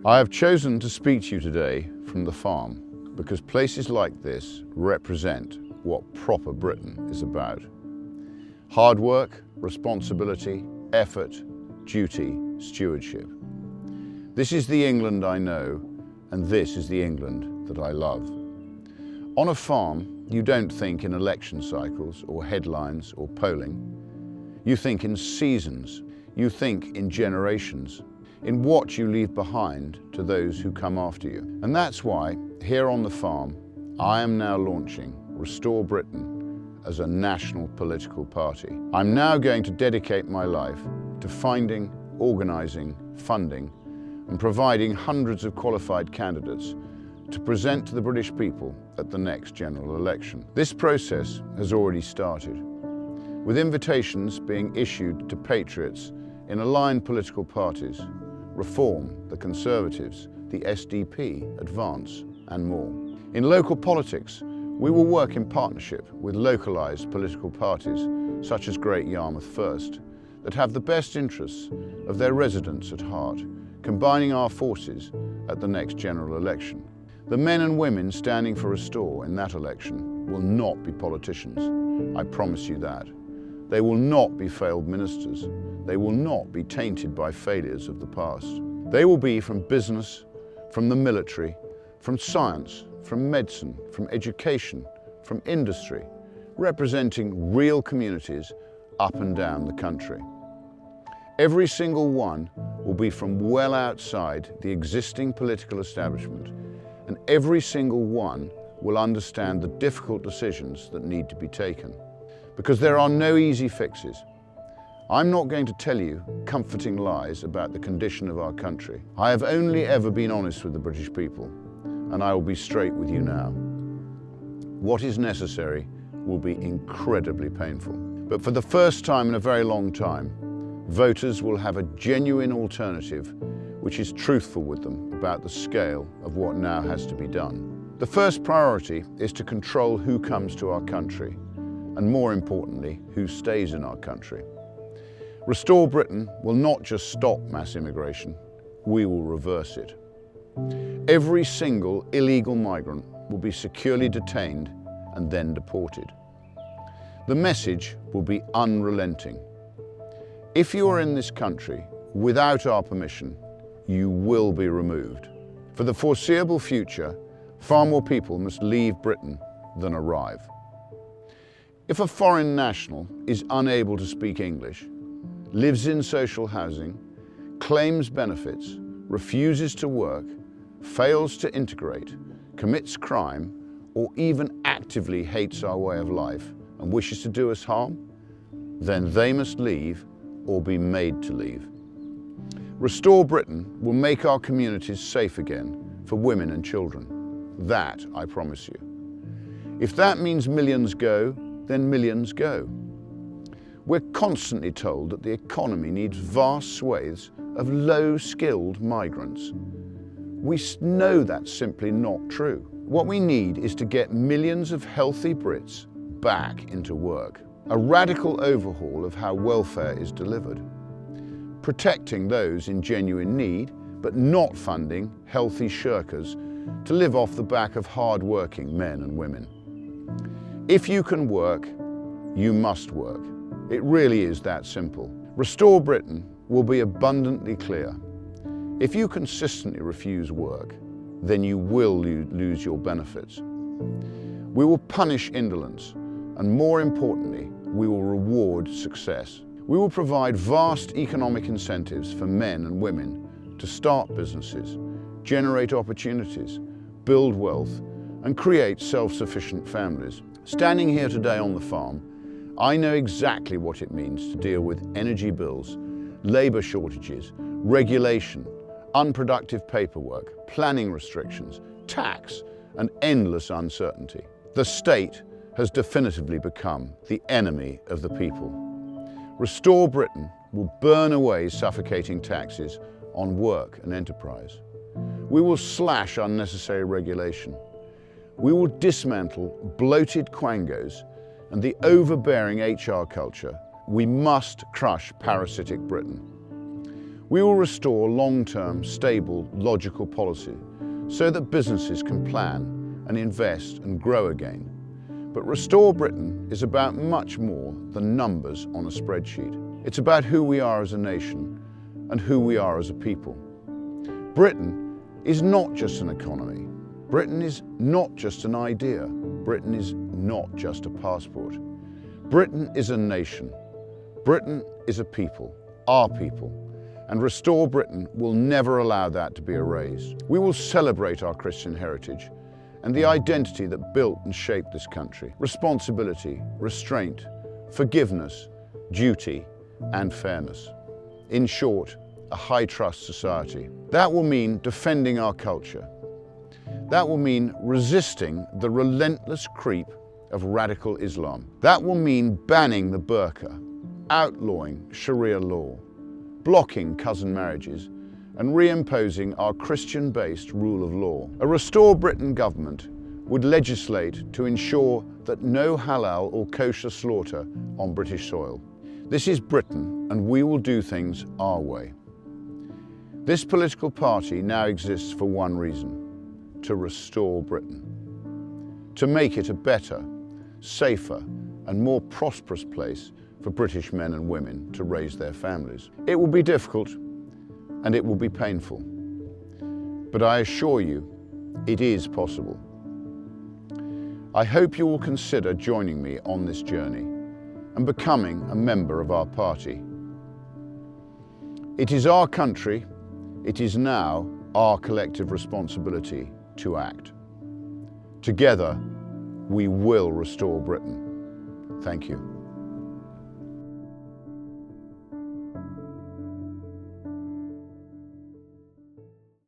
I have chosen to speak to you today from the farm because places like this represent what proper Britain is about. Hard work, responsibility, effort, duty, stewardship. This is the England I know, and this is the England that I love. On a farm, you don't think in election cycles or headlines or polling. You think in seasons. You think in generations, in what you leave behind to those who come after you. And that's why, here on the farm, I am now launching Restore Britain as a national political party. I'm now going to dedicate my life to finding, organising, funding, and providing hundreds of qualified candidates to present to the British people at the next general election. This process has already started, with invitations being issued to patriots in aligned political parties, Reform, the Conservatives, the SDP, Advance, and more. In local politics, we will work in partnership with localised political parties, such as Great Yarmouth First, that have the best interests of their residents at heart, combining our forces at the next general election. The men and women standing for Restore in that election will not be politicians, I promise you that. They will not be failed ministers. They will not be tainted by failures of the past. They will be from business, from the military, from science, from medicine, from education, from industry, representing real communities up and down the country. Every single one will be from well outside the existing political establishment, and every single one will understand the difficult decisions that need to be taken. Because there are no easy fixes. I'm not going to tell you comforting lies about the condition of our country. I have only ever been honest with the British people, and I will be straight with you now. What is necessary will be incredibly painful. But for the first time in a very long time, voters will have a genuine alternative which is truthful with them about the scale of what now has to be done. The first priority is to control who comes to our country, and more importantly, who stays in our country. Restore Britain will not just stop mass immigration, we will reverse it. Every single illegal migrant will be securely detained and then deported. The message will be unrelenting. If you are in this country without our permission, you will be removed. For the foreseeable future, far more people must leave Britain than arrive. If a foreign national is unable to speak English, lives in social housing, claims benefits, refuses to work, fails to integrate, commits crime, or even actively hates our way of life and wishes to do us harm, then they must leave or be made to leave. Restore Britain will make our communities safe again for women and children. That I promise you. If that means millions go, then millions go. We're constantly told that the economy needs vast swathes of low-skilled migrants. We know that's simply not true. What we need is to get millions of healthy Brits back into work. A radical overhaul of how welfare is delivered. Protecting those in genuine need, but not funding healthy shirkers to live off the back of hard-working men and women. If you can work, you must work. It really is that simple. Restore Britain will be abundantly clear. If you consistently refuse work, then you will lose your benefits. We will punish indolence, and more importantly, we will reward success. We will provide vast economic incentives for men and women to start businesses, generate opportunities, build wealth, and create self-sufficient families. Standing here today on the farm, I know exactly what it means to deal with energy bills, labour shortages, regulation, unproductive paperwork, planning restrictions, tax, and endless uncertainty. The state has definitively become the enemy of the people. Restore Britain will burn away suffocating taxes on work and enterprise. We will slash unnecessary regulation. We will dismantle bloated quangos and the overbearing HR culture. We must crush parasitic Britain. We will restore long-term, stable, logical policy so that businesses can plan and invest and grow again. But Restore Britain is about much more than numbers on a spreadsheet. It's about who we are as a nation and who we are as a people. Britain is not just an economy. Britain is not just an idea. Britain is not just a passport. Britain is a nation. Britain is a people, our people. And Restore Britain will never allow that to be erased. We will celebrate our Christian heritage and the identity that built and shaped this country. Responsibility, restraint, forgiveness, duty, and fairness. In short, a high-trust society. That will mean defending our culture. That will mean resisting the relentless creep of radical Islam. That will mean banning the burqa, outlawing Sharia law, blocking cousin marriages, and reimposing our Christian-based rule of law. A Restore Britain government would legislate to ensure that no halal or kosher slaughter on British soil. This is Britain, and we will do things our way. This political party now exists for one reason: to restore Britain, to make it a better, safer, and more prosperous place for British men and women to raise their families. It will be difficult and it will be painful, but I assure you, it is possible. I hope you will consider joining me on this journey and becoming a member of our party. It is our country, it is now our collective responsibility to act. Together, we will restore Britain. Thank you.